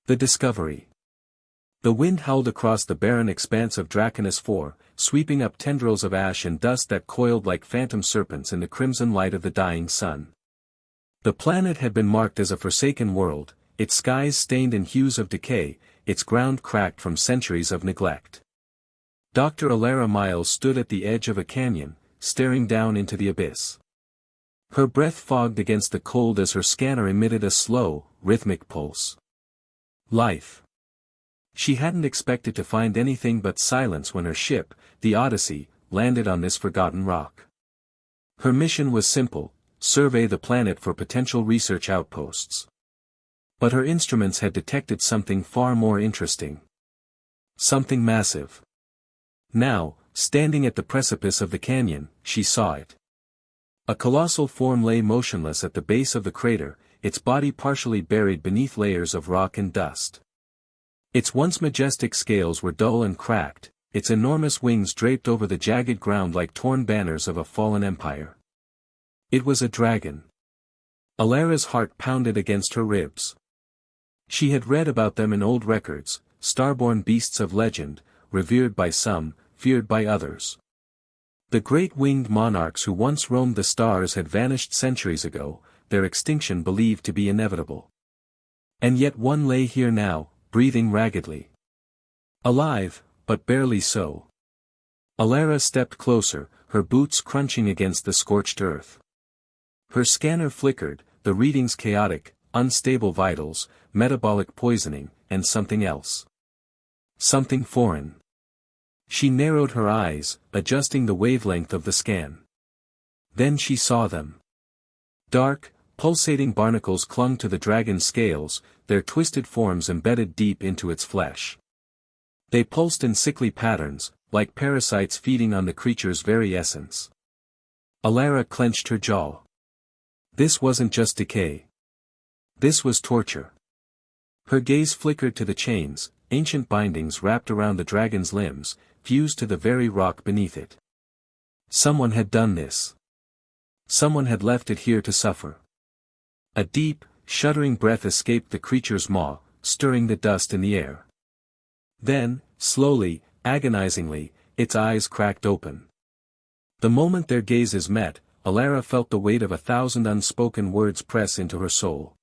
The discovery. The wind howled across the barren expanse of Draconus Four, sweeping up tendrils of ash and dust that coiled like phantom serpents in the crimson light of the dying sun. The planet had been marked as a forsaken world, its skies stained in hues of decay, its ground cracked from centuries of neglect. Dr. Alara Miles stood at the edge of a canyon, staring down into the abyss. Her breath fogged against the cold as her scanner emitted a slow, rhythmic pulse. Life. She hadn't expected to find anything but silence when her ship, the Odyssey, landed on this forgotten rock. Her mission was simple: survey the planet for potential research outposts. But her instruments had detected something far more interesting. Something massive. Now, standing at the precipice of the canyon, she saw it. A colossal form lay motionless at the base of the crater, its body partially buried beneath layers of rock and dust. Its once majestic scales were dull and cracked, its enormous wings draped over the jagged ground like torn banners of a fallen empire. It was a dragon. Alara's heart pounded against her ribs. She had read about them in old records, starborn beasts of legend, revered by some, feared by others. The great winged monarchs who once roamed the stars had vanished centuries ago, their extinction believed to be inevitable. And yet one lay here now, breathing raggedly. Alive, but barely so. Alara stepped closer, her boots crunching against the scorched earth. Her scanner flickered, the readings chaotic, unstable vitals, metabolic poisoning, and something else. Something foreign. She narrowed her eyes, adjusting the wavelength of the scan. Then she saw them. Dark, pulsating barnacles clung to the dragon's scales, their twisted forms embedded deep into its flesh. They pulsed in sickly patterns, like parasites feeding on the creature's very essence. Alara clenched her jaw. This wasn't just decay. This was torture. Her gaze flickered to the chains, ancient bindings wrapped around the dragon's limbs, fused to the very rock beneath it. Someone had done this. Someone had left it here to suffer. A deep, shuddering breath escaped the creature's maw, stirring the dust in the air. Then, slowly, agonizingly, its eyes cracked open. The moment their gazes met, Alara felt the weight of 1,000 unspoken words press into her soul.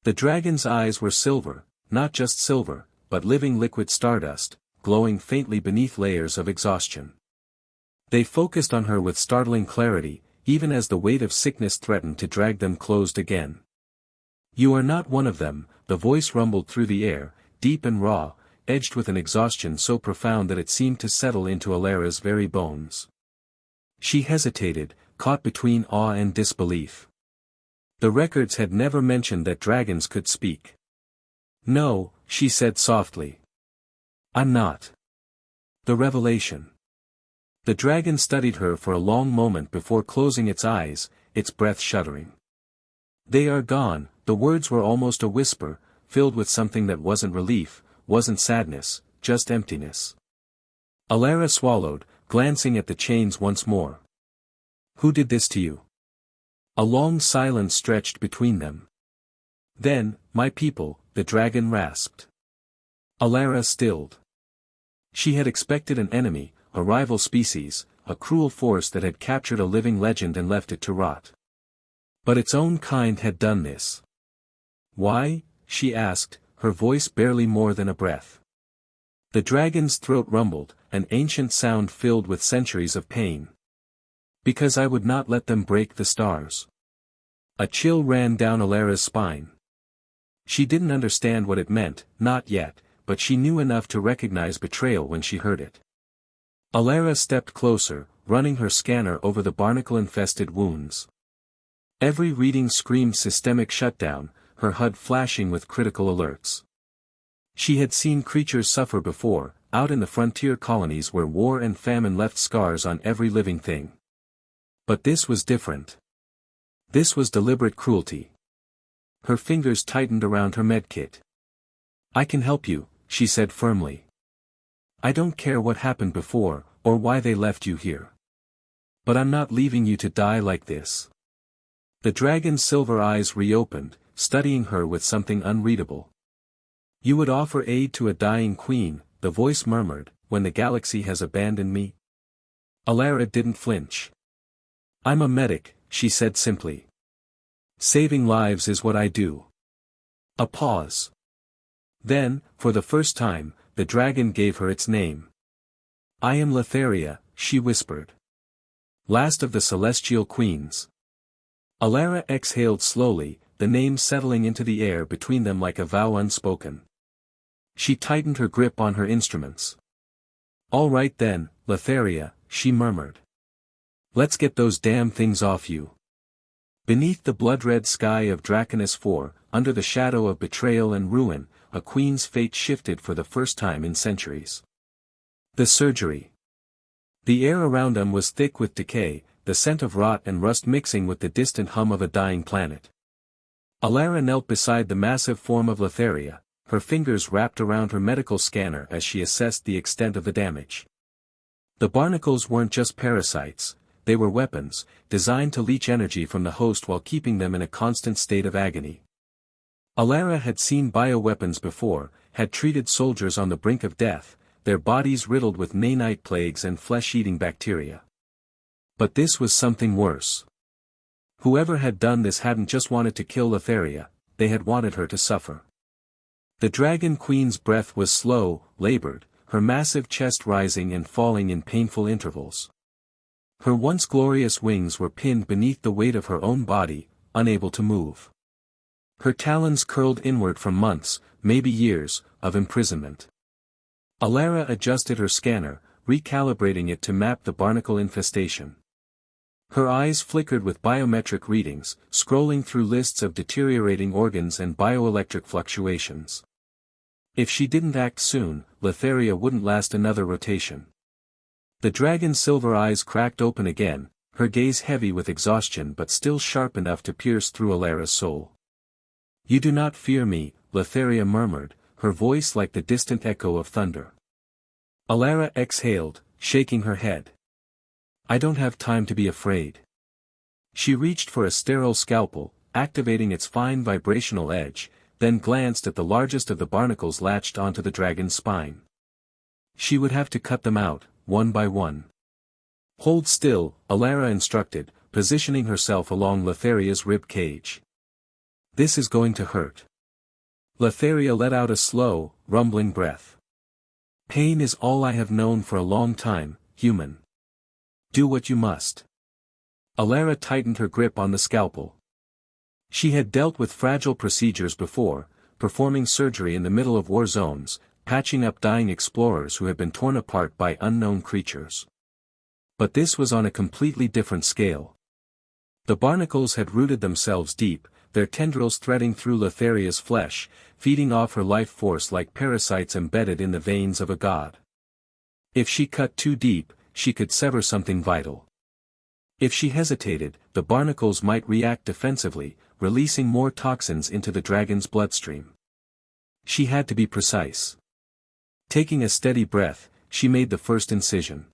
The dragon's eyes were silver, not just silver, but living liquid stardust, glowing faintly beneath layers of exhaustion. They focused on her with startling clarity, even as the weight of sickness threatened to drag them closed again. "You are not one of them," the voice rumbled through the air, deep and raw, edged with an exhaustion so profound that it seemed to settle into Alara's very bones. She hesitated, caught between awe and disbelief. The records had never mentioned that dragons could speak. "No," she said softly. "I'm not." The revelation. The dragon studied her for a long moment before closing its eyes, its breath shuddering. "They are gone," the words were almost a whisper, filled with something that wasn't relief, wasn't sadness, just emptiness. Alara swallowed, glancing at the chains once more. "Who did this to you?" A long silence stretched between them. Then, "My people," the dragon rasped. Alara stilled. She had expected an enemy, a rival species, a cruel force that had captured a living legend and left it to rot. But its own kind had done this. "Why?" she asked, her voice barely more than a breath. The dragon's throat rumbled, an ancient sound filled with centuries of pain. "Because I would not let them break the stars." A chill ran down Alara's spine. She didn't understand what it meant, not yet, but she knew enough to recognize betrayal when she heard it. Alara stepped closer, running her scanner over the barnacle-infested wounds. Every reading screamed systemic shutdown, her HUD flashing with critical alerts. She had seen creatures suffer before, out in the frontier colonies where war and famine left scars on every living thing. But this was different. This was deliberate cruelty. Her fingers tightened around her medkit. "I can help you," she said firmly. "I don't care what happened before, or why they left you here. But I'm not leaving you to die like this." The dragon's silver eyes reopened, studying her with something unreadable. You would offer aid to a dying queen, the voice murmured, when the galaxy has abandoned me? Alara didn't flinch. I'm a medic, she said simply. Saving lives is what I do. A pause. Then, for the first time, the dragon gave her its name. I am Letharia, she whispered. Last of the celestial queens. Alara exhaled slowly, the name settling into the air between them like a vow unspoken. She tightened her grip on her instruments. All right then, Letharia, she murmured. Let's get those damn things off you. Beneath the blood-red sky of Draconus Four, under the shadow of betrayal and ruin, a queen's fate shifted for the first time in centuries. The surgery. The air around them was thick with decay, the scent of rot and rust mixing with the distant hum of a dying planet. Alara knelt beside the massive form of Letharia, her fingers wrapped around her medical scanner as she assessed the extent of the damage. The barnacles weren't just parasites, they were weapons, designed to leach energy from the host while keeping them in a constant state of agony. Alara had seen bioweapons before, had treated soldiers on the brink of death, their bodies riddled with nanite plagues and flesh-eating bacteria. But this was something worse. Whoever had done this hadn't just wanted to kill Letharia, they had wanted her to suffer. The Dragon Queen's breath was slow, labored, her massive chest rising and falling in painful intervals. Her once glorious wings were pinned beneath the weight of her own body, unable to move. Her talons curled inward from months, maybe years, of imprisonment. Alara adjusted her scanner, recalibrating it to map the barnacle infestation. Her eyes flickered with biometric readings, scrolling through lists of deteriorating organs and bioelectric fluctuations. If she didn't act soon, Letharia wouldn't last another rotation. The dragon's silver eyes cracked open again, her gaze heavy with exhaustion but still sharp enough to pierce through Alara's soul. You do not fear me, Letharia murmured, her voice like the distant echo of thunder. Alara exhaled, shaking her head. I don't have time to be afraid. She reached for a sterile scalpel, activating its fine vibrational edge, then glanced at the largest of the barnacles latched onto the dragon's spine. She would have to cut them out, one by one. Hold still, Alara instructed, positioning herself along Letharia's rib cage. This is going to hurt. Letharia let out a slow, rumbling breath. Pain is all I have known for a long time, human. Do what you must. Alara tightened her grip on the scalpel. She had dealt with fragile procedures before, performing surgery in the middle of war zones, patching up dying explorers who had been torn apart by unknown creatures. But this was on a completely different scale. The barnacles had rooted themselves deep, their tendrils threading through Letharia's flesh, feeding off her life force like parasites embedded in the veins of a god. If she cut too deep, she could sever something vital. If she hesitated, the barnacles might react defensively, releasing more toxins into the dragon's bloodstream. She had to be precise. Taking a steady breath, she made the first incision.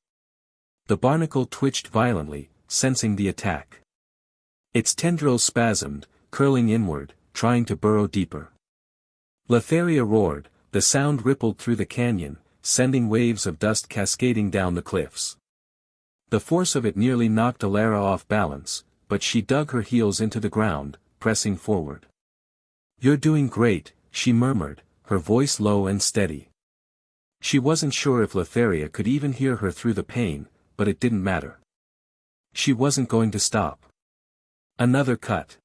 The barnacle twitched violently, sensing the attack. Its tendrils spasmed, curling inward, trying to burrow deeper. Letharia roared, the sound rippled through the canyon, sending waves of dust cascading down the cliffs. The force of it nearly knocked Alara off balance, but she dug her heels into the ground, pressing forward. You're doing great, she murmured, her voice low and steady. She wasn't sure if Letharia could even hear her through the pain, but it didn't matter. She wasn't going to stop. Another cut.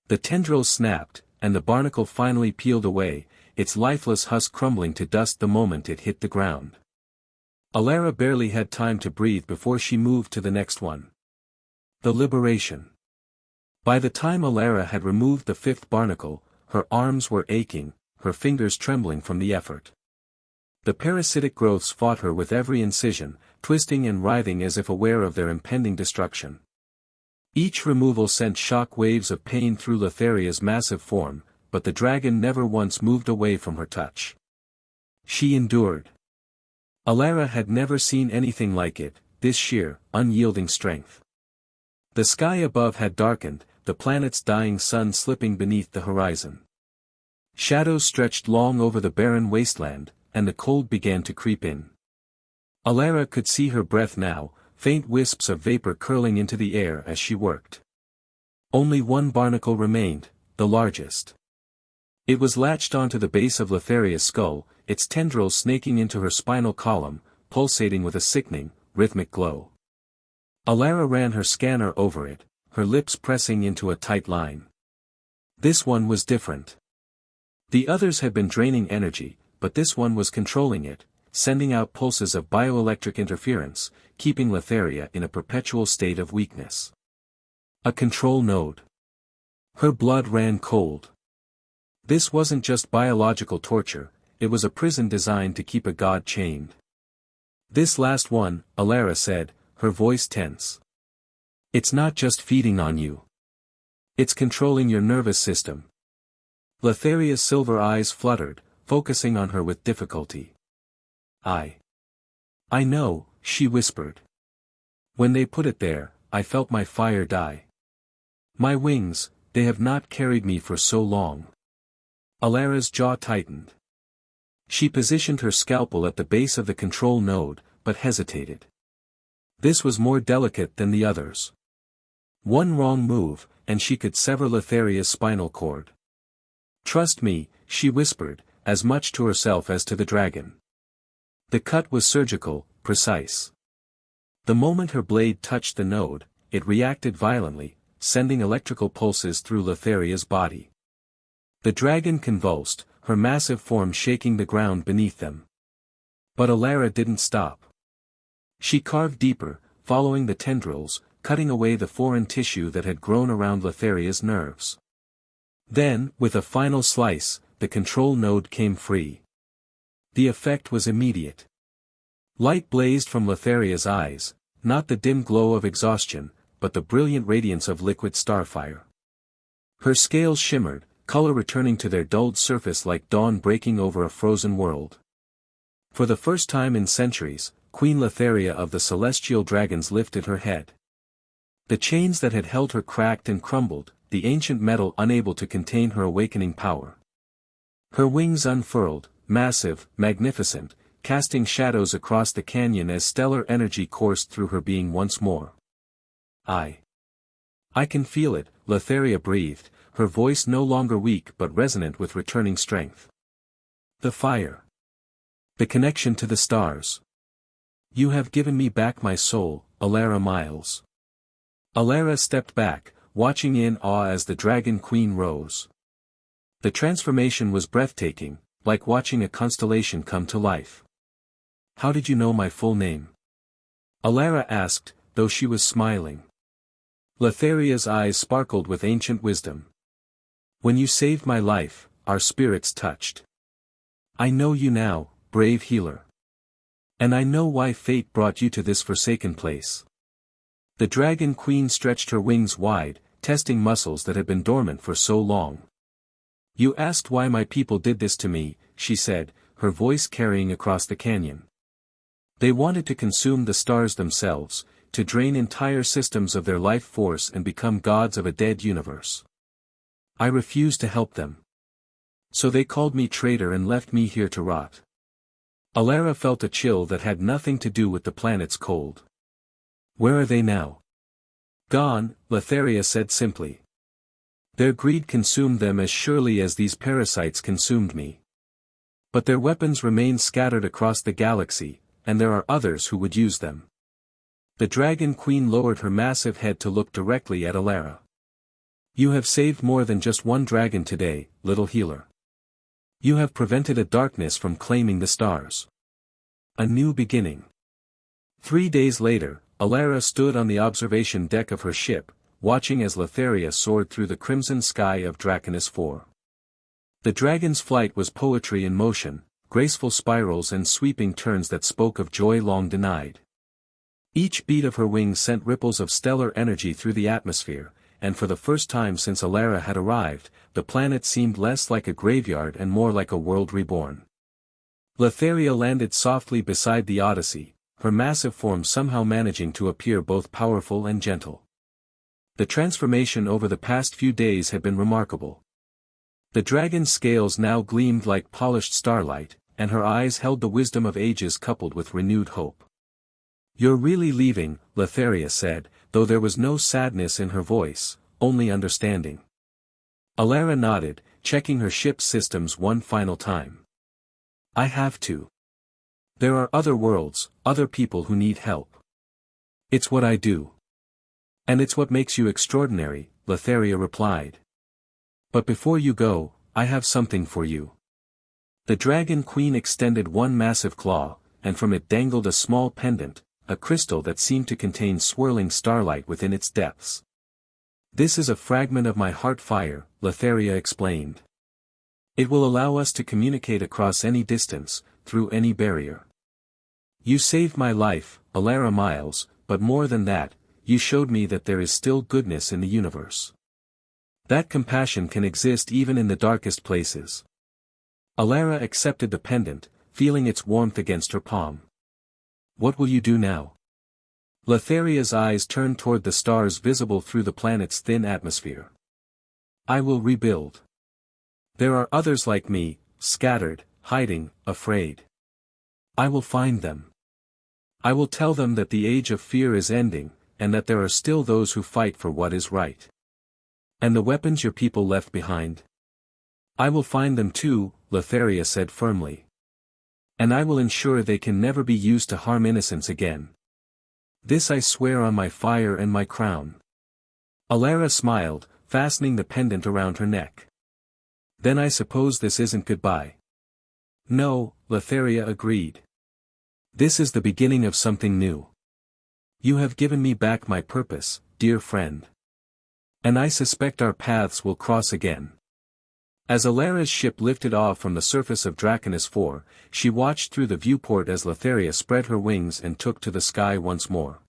The tendrils snapped, and the barnacle finally peeled away, its lifeless husk crumbling to dust the moment it hit the ground. Alara barely had time to breathe before she moved to the next one. The liberation. By the time Alara had removed the fifth barnacle, her arms were aching, her fingers trembling from the effort. The parasitic growths fought her with every incision, twisting and writhing as if aware of their impending destruction. Each removal sent shock waves of pain through Letharia's massive form, but the dragon never once moved away from her touch. She endured. Alara had never seen anything like it, this sheer, unyielding strength. The sky above had darkened, the planet's dying sun slipping beneath the horizon. Shadows stretched long over the barren wasteland, and the cold began to creep in. Alara could see her breath now, faint wisps of vapor curling into the air as she worked. Only one barnacle remained, the largest. It was latched onto the base of Letharia's skull, its tendrils snaking into her spinal column, pulsating with a sickening, rhythmic glow. Alara ran her scanner over it, her lips pressing into a tight line. This one was different. The others had been draining energy, but this one was controlling it, sending out pulses of bioelectric interference, keeping Letharia in a perpetual state of weakness. A control node. Her blood ran cold. This wasn't just biological torture, it was a prison designed to keep a god chained. This last one, Alara said, her voice tense. It's not just feeding on you. It's controlling your nervous system. Letharia's silver eyes fluttered, focusing on her with difficulty. I know, she whispered. When they put it there, I felt my fire die. My wings, they have not carried me for so long. Alara's jaw tightened. She positioned her scalpel at the base of the control node, but hesitated. This was more delicate than the others. One wrong move, and she could sever Letharia's spinal cord. Trust me, she whispered, as much to herself as to the dragon. The cut was surgical, precise. The moment her blade touched the node, it reacted violently, sending electrical pulses through Letharia's body. The dragon convulsed, her massive form shaking the ground beneath them. But Alara didn't stop. She carved deeper, following the tendrils, cutting away the foreign tissue that had grown around Letharia's nerves. Then, with a final slice, the control node came free. The effect was immediate. Light blazed from Letharia's eyes, not the dim glow of exhaustion, but the brilliant radiance of liquid starfire. Her scales shimmered, color returning to their dulled surface like dawn breaking over a frozen world. For the first time in centuries, Queen Letharia of the celestial dragons lifted her head. The chains that had held her cracked and crumbled, the ancient metal unable to contain her awakening power. Her wings unfurled, massive, magnificent, casting shadows across the canyon as stellar energy coursed through her being once more. I can feel it, Letharia breathed, her voice no longer weak but resonant with returning strength. The fire. The connection to the stars. You have given me back my soul, Alara Miles. Alara stepped back, watching in awe as the Dragon Queen rose. The transformation was breathtaking, like watching a constellation come to life. How did you know my full name? Alara asked, though she was smiling. Letharia's eyes sparkled with ancient wisdom. When you saved my life, our spirits touched. I know you now, brave healer. And I know why fate brought you to this forsaken place. The Dragon Queen stretched her wings wide, testing muscles that had been dormant for so long. You asked why my people did this to me, she said, her voice carrying across the canyon. They wanted to consume the stars themselves, to drain entire systems of their life force and become gods of a dead universe. I refused to help them. So they called me traitor and left me here to rot. Alara felt a chill that had nothing to do with the planet's cold. Where are they now? Gone, Letharia said simply. Their greed consumed them as surely as these parasites consumed me. But their weapons remain scattered across the galaxy, and there are others who would use them. The Dragon Queen lowered her massive head to look directly at Alara. You have saved more than just one dragon today, little healer. You have prevented a darkness from claiming the stars. A new beginning. 3 days later, Alara stood on the observation deck of her ship, watching as Letharia soared through the crimson sky of Draconus Four. The dragon's flight was poetry in motion, graceful spirals and sweeping turns that spoke of joy long denied. Each beat of her wings sent ripples of stellar energy through the atmosphere, and for the first time since Alara had arrived, the planet seemed less like a graveyard and more like a world reborn. Letharia landed softly beside the Odyssey, her massive form somehow managing to appear both powerful and gentle. The transformation over the past few days had been remarkable. The dragon's scales now gleamed like polished starlight, and her eyes held the wisdom of ages coupled with renewed hope. "You're really leaving," Letharia said, though there was no sadness in her voice, only understanding. Alara nodded, checking her ship's systems one final time. "I have to. There are other worlds, other people who need help. It's what I do. And it's what makes you extraordinary," Letharia replied. "But before you go, I have something for you." The Dragon Queen extended one massive claw, and from it dangled a small pendant, a crystal that seemed to contain swirling starlight within its depths. "This is a fragment of my heart fire," Letharia explained. "It will allow us to communicate across any distance, through any barrier. You saved my life, Alara Miles, but more than that, you showed me that there is still goodness in the universe. That compassion can exist even in the darkest places." Alara accepted the pendant, feeling its warmth against her palm. "What will you do now?" Letharia's eyes turned toward the stars visible through the planet's thin atmosphere. "I will rebuild. There are others like me, scattered, hiding, afraid. I will find them. I will tell them that the age of fear is ending, and that there are still those who fight for what is right. And the weapons your people left behind? I will find them too," Letharia said firmly. "And I will ensure they can never be used to harm innocents again. This I swear on my fire and my crown." Alara smiled, fastening the pendant around her neck. "Then I suppose this isn't goodbye." "No," Letharia agreed. "This is the beginning of something new. You have given me back my purpose, dear friend. And I suspect our paths will cross again." As Alara's ship lifted off from the surface of Draconus Four, she watched through the viewport as Letharia spread her wings and took to the sky once more.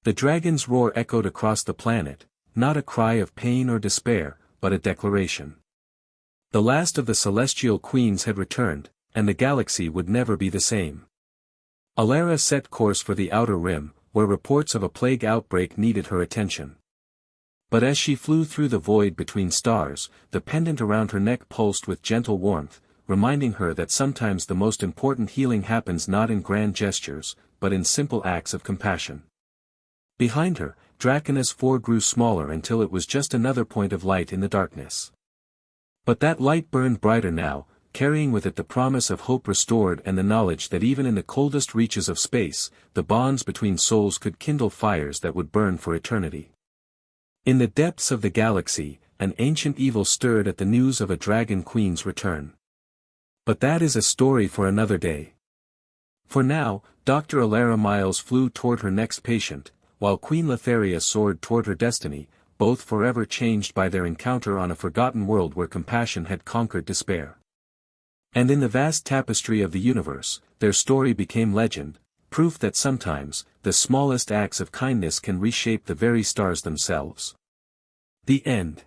The dragon's roar echoed across the planet, not a cry of pain or despair, but a declaration. The last of the celestial queens had returned, and the galaxy would never be the same. Alara set course for the outer rim, where reports of a plague outbreak needed her attention. But as she flew through the void between stars, the pendant around her neck pulsed with gentle warmth, reminding her that sometimes the most important healing happens not in grand gestures, but in simple acts of compassion. Behind her, Draconus Four grew smaller until it was just another point of light in the darkness. But that light burned brighter now, carrying with it the promise of hope restored and the knowledge that even in the coldest reaches of space, the bonds between souls could kindle fires that would burn for eternity. In the depths of the galaxy, an ancient evil stirred at the news of a Dragon Queen's return. But that is a story for another day. For now, Dr. Alara Miles flew toward her next patient, while Queen Letharia soared toward her destiny, both forever changed by their encounter on a forgotten world where compassion had conquered despair. And in the vast tapestry of the universe, their story became legend, proof that sometimes, the smallest acts of kindness can reshape the very stars themselves. The end.